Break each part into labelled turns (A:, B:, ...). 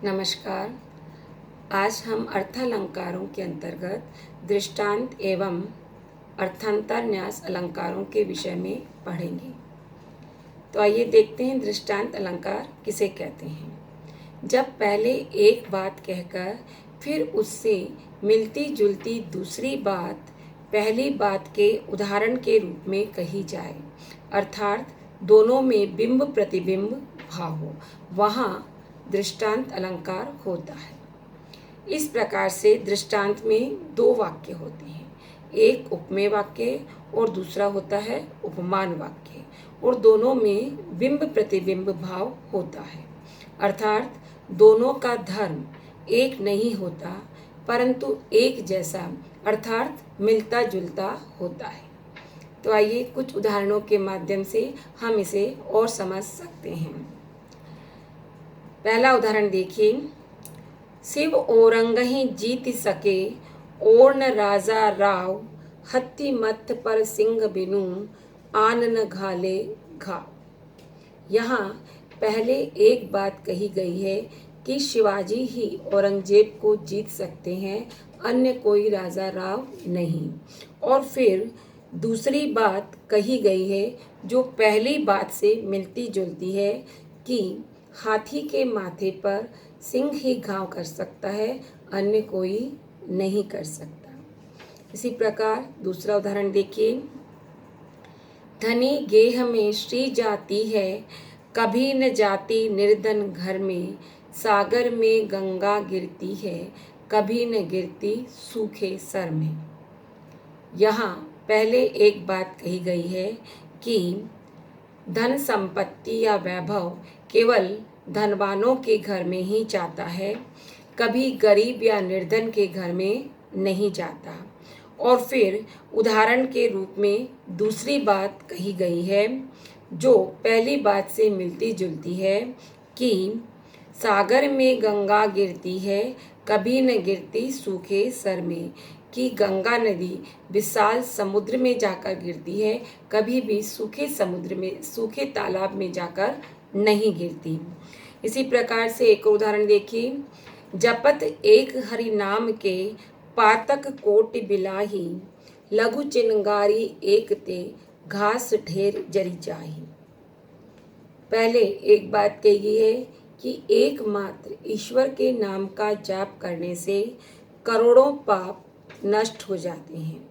A: नमस्कार। आज हम अर्थालंकारों के अंतर्गत दृष्टांत एवं अर्थांतरन्यास अलंकारों के विषय में पढ़ेंगे। तो आइए देखते हैं दृष्टांत अलंकार किसे कहते हैं। जब पहले एक बात कहकर फिर उससे मिलती जुलती दूसरी बात पहली बात के उदाहरण के रूप में कही जाए, अर्थात दोनों में बिंब प्रतिबिंब भाव हो, वहाँ दृष्टांत अलंकार होता है। इस प्रकार से दृष्टांत में दो वाक्य होते हैं, एक उपमेय वाक्य और दूसरा होता है उपमान वाक्य, और दोनों में बिंब प्रतिबिंब भाव होता है, अर्थात दोनों का धर्म एक नहीं होता परंतु एक जैसा अर्थात मिलता जुलता होता है। तो आइए कुछ उदाहरणों के माध्यम से हम इसे और समझ सकते हैं। पहला उदाहरण देखिए। शिव ओरंगहि जीत सके और न राजा राव, हत्ती मत्थ पर सिंह बिनु आन न घाले घाव। यहाँ पहले एक बात कही गई है कि शिवाजी ही औरंगजेब को जीत सकते हैं, अन्य कोई राजा राव नहीं। और फिर दूसरी बात कही गई है जो पहली बात से मिलती जुलती है कि हाथी के माथे पर सिंह ही घाव कर सकता है, अन्य कोई नहीं कर सकता। इसी प्रकार दूसरा उदाहरण देखिए। धनी गेह में श्री जाती है, कभी न जाती निर्धन घर में, सागर में गंगा गिरती है, कभी न गिरती सूखे सर में। यहाँ पहले एक बात कही गई है कि धन संपत्ति या वैभव केवल धनवानों के घर में ही जाता है, कभी गरीब या निर्धन के घर में नहीं जाता। और फिर उदाहरण के रूप में दूसरी बात कही गई है जो पहली बात से मिलती जुलती है कि सागर में गंगा गिरती है, कभी न गिरती सूखे सर में, कि गंगा नदी विशाल समुद्र में जाकर गिरती है, कभी भी सूखे समुद्र में सूखे तालाब में जाकर नहीं गिरती। इसी प्रकार से एक उदाहरण देखिए। जपत एक हरि नाम के, पातक कोटि बिलाही, लघु चिनगारी एक ते, घास ढेर जरी जाही। पहले एक बात कही गई है कि एकमात्र ईश्वर के नाम का जाप करने से करोड़ों पाप नष्ट हो जाते हैं।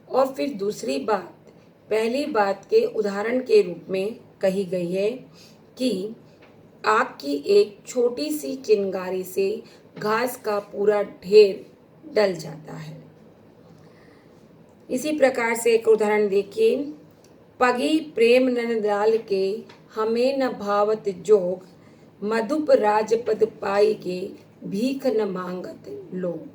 A: और फिर दूसरी बात पहली बात के उदाहरण के रूप में कही गई है कि आग की एक छोटी सी चिंगारी से घास का पूरा ढेर डल जाता है। इसी प्रकार से एक उदाहरण देखिए। पगी प्रेम नंदाल के, हमें न भावत जोग, मधुप राजपद पाई के, भीख न मांगत लोग।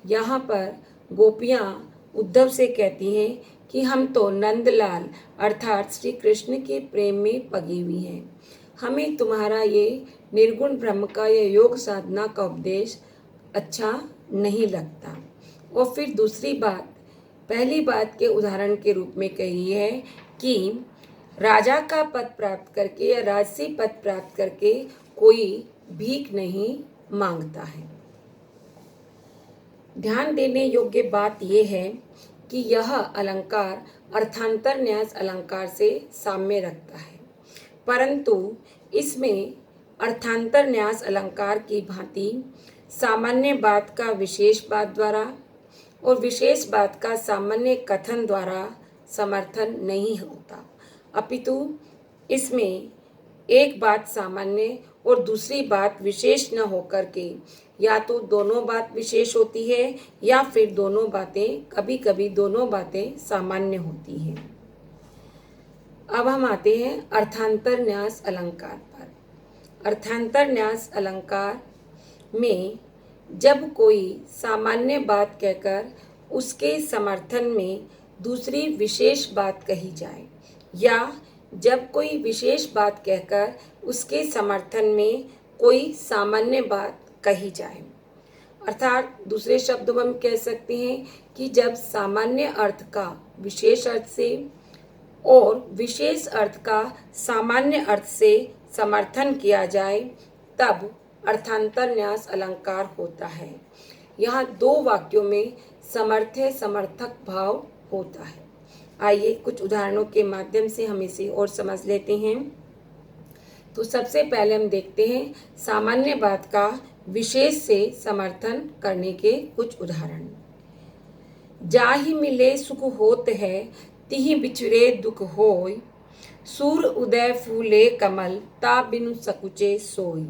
A: यहाँ पर गोपियाँ उद्धव से कहती हैं कि हम तो नंदलाल अर्थात श्री कृष्ण के प्रेम में पगी हुई हैं, हमें तुम्हारा ये निर्गुण ब्रह्म का या योग साधना का उपदेश अच्छा नहीं लगता। और फिर दूसरी बात पहली बात के उदाहरण के रूप में कही है कि राजा का पद प्राप्त करके या राजसी पद प्राप्त करके कोई भीख नहीं मांगता है। ध्यान देने योग्य बात यह है कि यह अलंकार अर्थांतर न्यास अलंकार से साम्य रखता है, परंतु इसमें अर्थांतर न्यास अलंकार की भांति सामान्य बात का विशेष बात द्वारा और विशेष बात का सामान्य कथन द्वारा समर्थन नहीं होता, अपितु इसमें एक बात सामान्य और दूसरी बात विशेष न होकर के या तो दोनों बात विशेष होती है या फिर दोनों बातें कभी कभी दोनों बातें सामान्य होती हैं। अब हम आते हैं अर्थांतर न्यास अलंकार पर। अर्थांतर न्यास अलंकार में जब कोई सामान्य बात कहकर उसके समर्थन में दूसरी विशेष बात कही जाए या जब कोई विशेष बात कहकर उसके समर्थन में कोई सामान्य बात कही जाए, अर्थात दूसरे शब्दों में हम कह सकते हैं कि जब सामान्य अर्थ का विशेष अर्थ से और विशेष अर्थ का सामान्य अर्थ से समर्थन किया जाए, तब अर्थांतर न्यास अलंकार होता है। यहाँ दो वाक्यों में समर्थ्य समर्थक भाव होता है। आइए कुछ उदाहरणों के माध्यम से हम इसे और समझ लेते हैं। तो सबसे पहले हम देखते हैं सामान्य बात का विशेष से समर्थन करने के कुछ उदाहरण। जाहि मिले सुख होत है, तिहि बिछुरे दुख होय, सूर उदय फूले कमल, ता बिनु सकुचे सोई।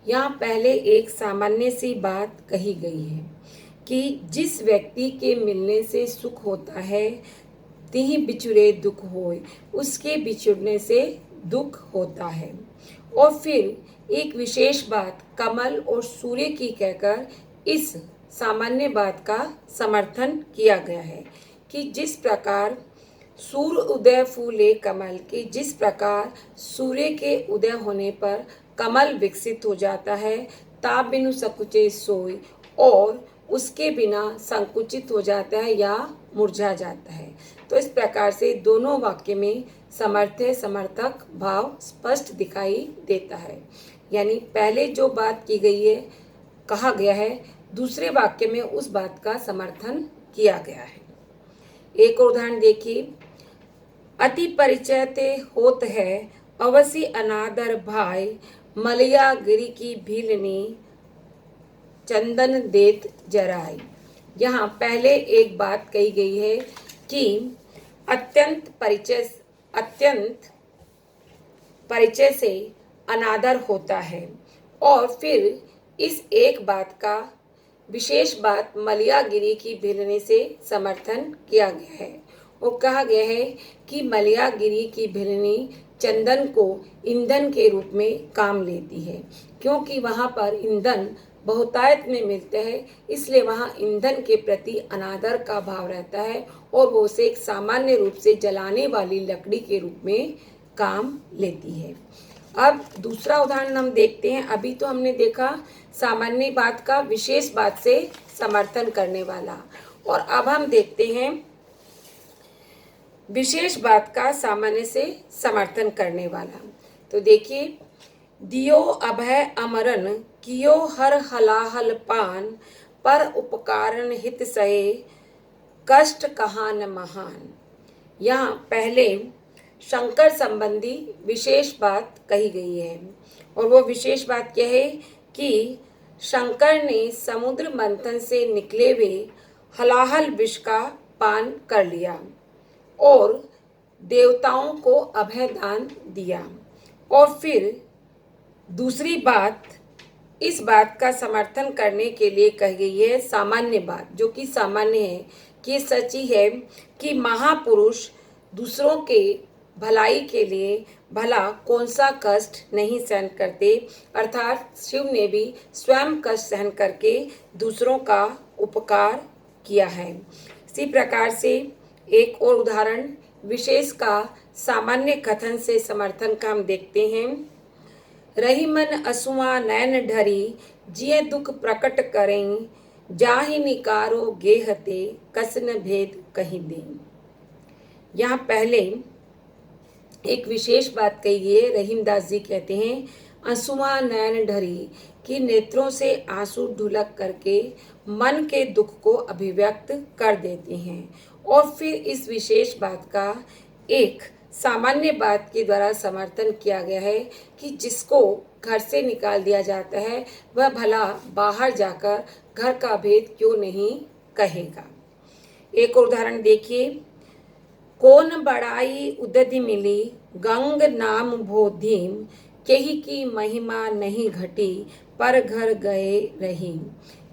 A: यहाँ पहले एक सामान्य सी बात कही गई है कि जिस व्यक्ति के मिलने से सुख होता है, तिहि बिछुरे दुख होय, उसके बिछुड़ने से दुख होता है। और फिर एक विशेष बात कमल और सूर्य की कहकर इस सामान्य बात का समर्थन किया गया है कि जिस प्रकार सूर्य उदय फूले कमल, के जिस प्रकार सूर्य के उदय होने पर कमल विकसित हो जाता है, ता बिनु सकुचे सोई, और उसके बिना संकुचित हो जाता है या मुरझा जाता है। तो इस प्रकार से दोनों वाक्य में समर्थ्य समर्थक भाव स्पष्ट दिखाई देता है। यानी पहले जो बात की गई है, कहा गया है, दूसरे वाक्य में उस बात का समर्थन किया गया है। एक उदाहरण देखिए। अति परिचय ते होत है, अवसी अनादर भाई, मलया गिरी की भीलनी, चंदन देत जराई। यहाँ पहले एक बात कही गई है कि अत्यंत परिचय से अनादर होता है, और फिर इस एक बात का विशेष बात मलयागिरी की भिलने से समर्थन किया गया है और कहा गया है कि मलयागिरी की भिलनी चंदन को ईंधन के रूप में काम लेती है, क्योंकि वहाँ पर ईंधन बहुतायत में मिलते हैं, इसलिए वहाँ ईंधन के प्रति अनादर का भाव रहता है और वो उसे एक सामान्य रूप से जलाने वाली लकड़ी के रूप में काम लेती है। अब दूसरा उदाहरण हम देखते हैं। अभी तो हमने देखा सामान्य बात का विशेष बात से समर्थन करने वाला, और अब हम देखते हैं विशेष बात का सामान्य से समर्थन करने वाला। तो देखिए, दियो अभय अमरन, कियो हर हलाहल पान, पर उपकारण हित सहे, कष्ट कहान महान। यहाँ पहले शंकर संबंधी विशेष बात कही गई है, और वो विशेष बात क्या है कि शंकर ने समुद्र मंथन से निकले हुए हलाहल विष का पान कर लिया और देवताओं को अभय दान दिया। और फिर दूसरी बात, इस बात का समर्थन करने के लिए कही गई है सामान्य बात, जो कि सामान्य है कि सच्ची है कि महापुरुष दूसरों के भलाई के लिए भला कौन सा कष्ट नहीं सहन करते, अर्थात शिव ने भी स्वयं कष्ट सहन करके दूसरों का उपकार किया है। इसी प्रकार से एक और उदाहरण विशेष का सामान्य कथन से समर्थन का हम देखते हैं। रही मन असुआ नैन ढरी, जिये दुख प्रकट करें, जाहि निकारो गेहते, कसन भेद कहीं दें। यहाँ पहले एक विशेष बात कही गई है। रहीमदास जी कहते हैं आंसुआ नयन ढरी, कि नेत्रों से आंसू ढुलक करके मन के दुख को अभिव्यक्त कर देते हैं। और फिर इस विशेष बात का एक सामान्य बात के द्वारा समर्थन किया गया है कि जिसको घर से निकाल दिया जाता है वह भला बाहर जाकर घर का भेद क्यों नहीं कहेगा। एक उदाहरण देखिए। कौन बड़ाई उदधि मिली, गंग नाम बोधिम, केही की महिमा नहीं घटी, पर घर गए रही।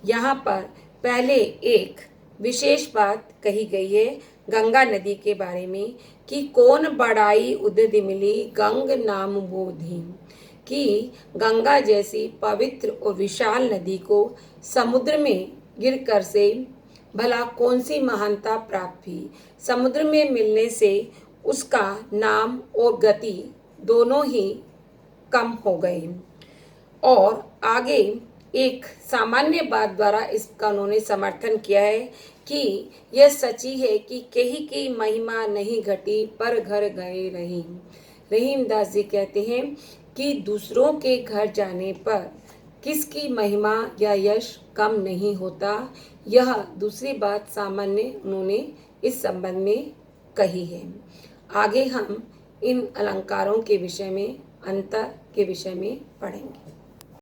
A: यहाँ पर पहले एक विशेष बात कही गई है गंगा नदी के बारे में कि कौन बड़ाई उदधि मिली, गंग नाम बोधिम, कि गंगा जैसी पवित्र और विशाल नदी को समुद्र में गिरकर से भला कौन सी महानता प्राप्त हुई। समुद्र में मिलने से उसका नाम और गति दोनों ही कम हो गए। और आगे एक सामान्य बात द्वारा इसका उन्होंने समर्थन किया है कि यह सच्ची है कि केही की महिमा नहीं घटी, पर घर गए रही। रहीमदास जी कहते हैं कि दूसरों के घर जाने पर किसकी महिमा या यश कम नहीं होता, यह दूसरी बात सामान्य उन्होंने इस संबंध में कही है। आगे हम इन अलंकारों के विषय में, अंतर के विषय में पढ़ेंगे।